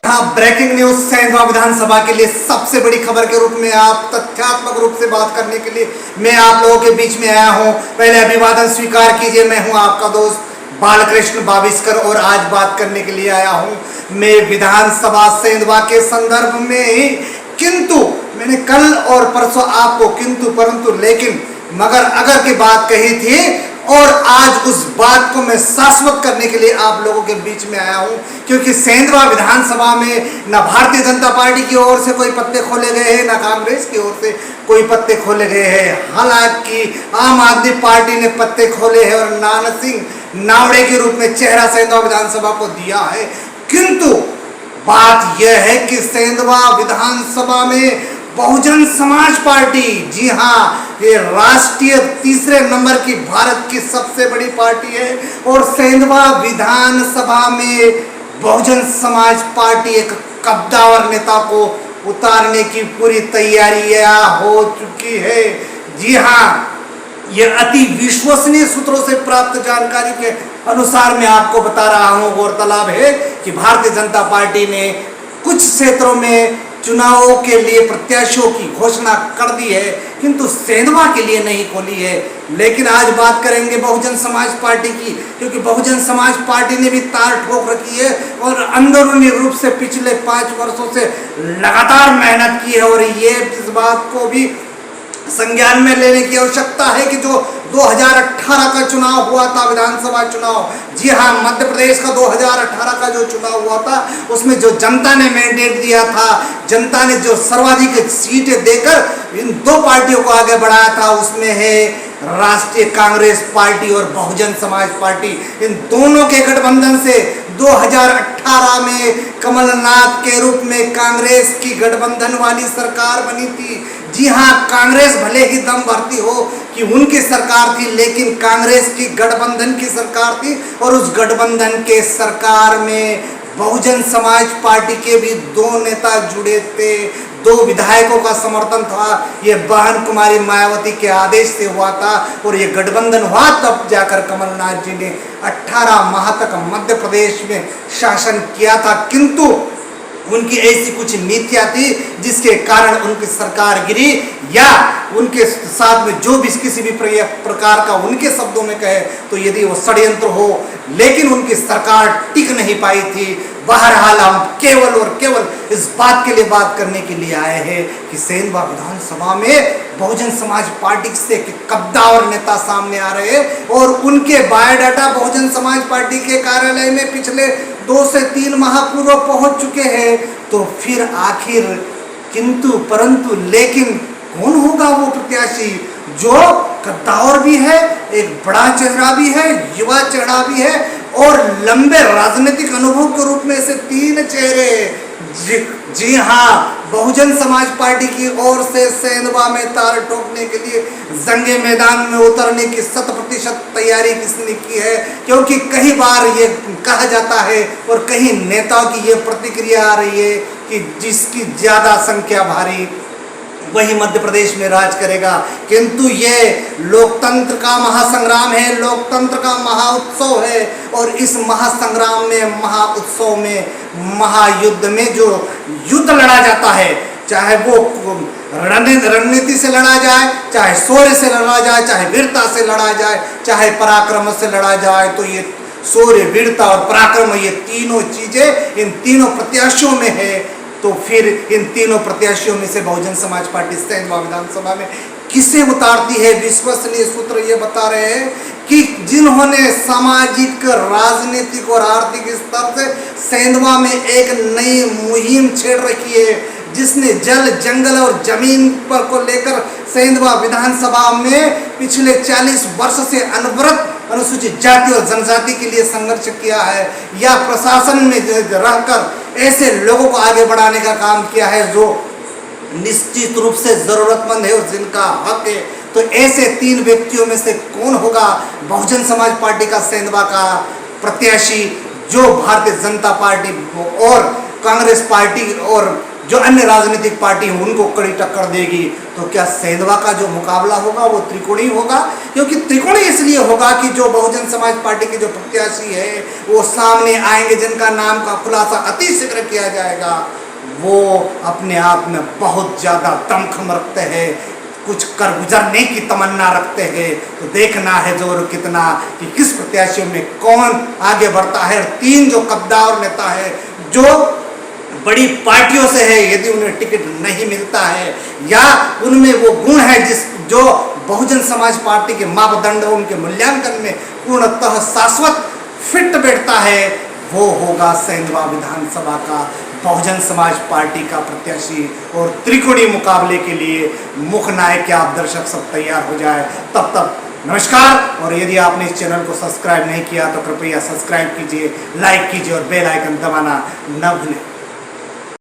हाँ, breaking news Sendhwa विधानसभा के लिए सबसे बड़ी खबर के रूप में आप तथ्यात्मक रूप से बात करने के लिए मैं आप लोगों के बीच में आया हूं। पहले अभिवादन स्वीकार कीजिए। मैं हूं आपका दोस्त बालकृष्ण बाविस्कर और आज बात करने के लिए आया हूं मैं विधानसभा सेंधवा के संदर्भ में ही। किंतु मैंने कल और परसों आपको किंतु परंतु लेकिन मगर अगर की बात कही थी और आज उस बात को मैं शाश्वत करने के लिए आप लोगों के बीच में आया हूं, क्योंकि सेंधवा विधानसभा में न भारतीय जनता पार्टी की ओर से कोई पत्ते खोले गए हैं, न कांग्रेस की ओर से कोई पत्ते खोले गए हैं। हालांकि आम आदमी पार्टी ने पत्ते खोले हैं और नाना सिंह नावड़े के रूप में चेहरा सेंधवा विधानसभा को दिया है। किंतु बात यह है कि सेंधवा विधानसभा में बहुजन समाज पार्टी, जी हाँ, ये राष्ट्रीय तीसरे नंबर की भारत की सबसे बड़ी पार्टी है और सेंधवा विधानसभा में बहुजन समाज पार्टी एक कद्दावर नेता को उतारने की पूरी तैयारियां हो चुकी है। जी हाँ, ये अति विश्वसनीय सूत्रों से प्राप्त जानकारी के अनुसार मैं आपको बता रहा हूं। गौरतलब है कि भारतीय जनता पार्टी ने कुछ क्षेत्रों में चुनावों के लिए प्रत्याशियों की घोषणा कर दी है, किंतु सेंधवा के लिए नहीं खोली है। लेकिन आज बात करेंगे बहुजन समाज पार्टी की, क्योंकि बहुजन समाज पार्टी ने भी तार ठोक रखी है और अंदरूनी रूप से पिछले 5 वर्षों से लगातार मेहनत की है। और ये इस बात को भी संज्ञान में लेने की आवश्यकता है कि जो 2018 का चुनाव हुआ था, विधानसभा चुनाव, जी हाँ, मध्य प्रदेश का 2018 का जो चुनाव हुआ था, उसमें जो जनता ने मैंडेट दिया था, जनता ने जो सर्वाधिक सीटें देकर इन दो पार्टियों को आगे बढ़ाया था, उसमें है राष्ट्रीय कांग्रेस पार्टी और बहुजन समाज पार्टी। इन दोनों के गठबंधन से 2018 में कमलनाथ के रूप में कांग्रेस की गठबंधन वाली सरकार बनी थी। जी हाँ, कांग्रेस भले ही दम भरती हो कि उनकी सरकार थी, लेकिन कांग्रेस की गठबंधन की सरकार थी और उस गठबंधन के सरकार में बहुजन समाज पार्टी के भी 2 नेता जुड़े थे, 2 विधायकों का समर्थन था। ये बहन कुमारी मायावती के आदेश से हुआ था और ये गठबंधन हुआ तब जाकर कमलनाथ जी ने 18 माह तक मध्य प्रदेश में शासन किया था। किंतु उनकी ऐसी कुछ नीतियां थी जिसके कारण उनकी सरकार गिरी, या उनके साथ में जो भी किसी भी प्रकार का उनके शब्दों में कहे तो यदि वो षड्यंत्र हो, लेकिन उनकी सरकार टिक नहीं पाई थी। बहरहाल हम केवल और केवल इस बात के लिए बात करने के लिए आए हैं कि सेंधवा विधानसभा में बहुजन समाज पार्टी से कद्दावर नेता सामने आ रहे हैं और उनके बायोडाटा बहुजन समाज पार्टी के कार्यालय में पिछले 2 से 3 माह पूर्व पहुंच चुके हैं। तो फिर आखिर किंतु परंतु लेकिन कौन होगा वो प्रत्याशी जो कद्दावर भी है, एक बड़ा चेहरा भी है, युवा चेहरा भी है और लंबे राजनीतिक अनुभव के रूप में से 3 चेहरे। जी हाँ, बहुजन समाज पार्टी की ओर से सेंधवा में तार ठोकने के लिए जंगे मैदान में उतरने की 100% तैयारी किसने की है, क्योंकि कई बार ये कहा जाता है और कई नेताओं की ये प्रतिक्रिया आ रही है कि जिसकी ज्यादा संख्या भारी वही मध्य प्रदेश में राज करेगा। किंतु ये लोकतंत्र का महासंग्राम है, लोकतंत्र का महाउत्सव है और इस महासंग्राम में, महाउत्सव में, महायुद्ध में जो युद्ध लड़ा जाता है, चाहे वो रणनीति से लड़ा जाए, चाहे शौर्य से लड़ा जाए, चाहे वीरता से लड़ा जाए, चाहे पराक्रम से लड़ा जाए, तो ये शौर्य, वीरता और पराक्रम, ये तीनों चीजें इन तीनों प्रत्याशियों में है। तो फिर इन तीनों प्रत्याशियों में से बहुजन समाज पार्टी सेंधवा विधानसभा में किसे उतारती है? विश्वसनीय सूत्र ये बता रहे हैं कि जिन्होंने सामाजिक, राजनीतिक और आर्थिक स्तर से सेंधवा में एक नई मुहिम छेड़ रखी है, जिसने जल, जंगल और जमीन पर को लेकर सेंधवा विधानसभा में पिछले 40 वर्ष से अनवरत अनुसूचित जाति और जनजाति के लिए संघर्ष किया है, या प्रशासन में रहकर ऐसे लोगों को आगे बढ़ाने का काम किया है जो निश्चित रूप से जरूरतमंद है और जिनका हक है। तो ऐसे 3 व्यक्तियों में से कौन होगा बहुजन समाज पार्टी का सेंधवा का प्रत्याशी जो भारतीय जनता पार्टी और कांग्रेस पार्टी और जो अन्य राजनीतिक पार्टी हैं उनको कड़ी टक्कर देगी, तो क्या सेंधवा का जो मुकाबला होगा वो त्रिकोणीय होगा। क्योंकि त्रिकोणीय इसलिए होगा कि जो बहुजन समाज पार्टी के जो प्रत्याशी है वो सामने आएंगे, जिनका नाम का खुलासा अति शीघ्र किया जाएगा, वो अपने आप में बहुत ज़्यादा दमखम रखते हैं, कुछ कर गुजरने की तमन्ना रखते हैं। तो देखना है जोर कितना कि किस प्रत्याशियों में कौन आगे बढ़ता है। 3 जो कद्दावर नेता है जो बड़ी पार्टियों से है, यदि उन्हें टिकट नहीं मिलता है या उनमें वो गुण है जो बहुजन समाज पार्टी के मापदंड उनके मूल्यांकन में पूर्णतः शाश्वत फिट बैठता है, वो होगा सेंधवा विधानसभा का बहुजन समाज पार्टी का प्रत्याशी। और त्रिकोणीय मुकाबले के लिए मुख्य नायक के आप दर्शक सब तैयार हो जाए। तब तक नमस्कार। और यदि आपने इस चैनल को सब्सक्राइब नहीं किया तो कृपया सब्सक्राइब कीजिए, लाइक कीजिए और बेल आइकन दबाना न भूलें।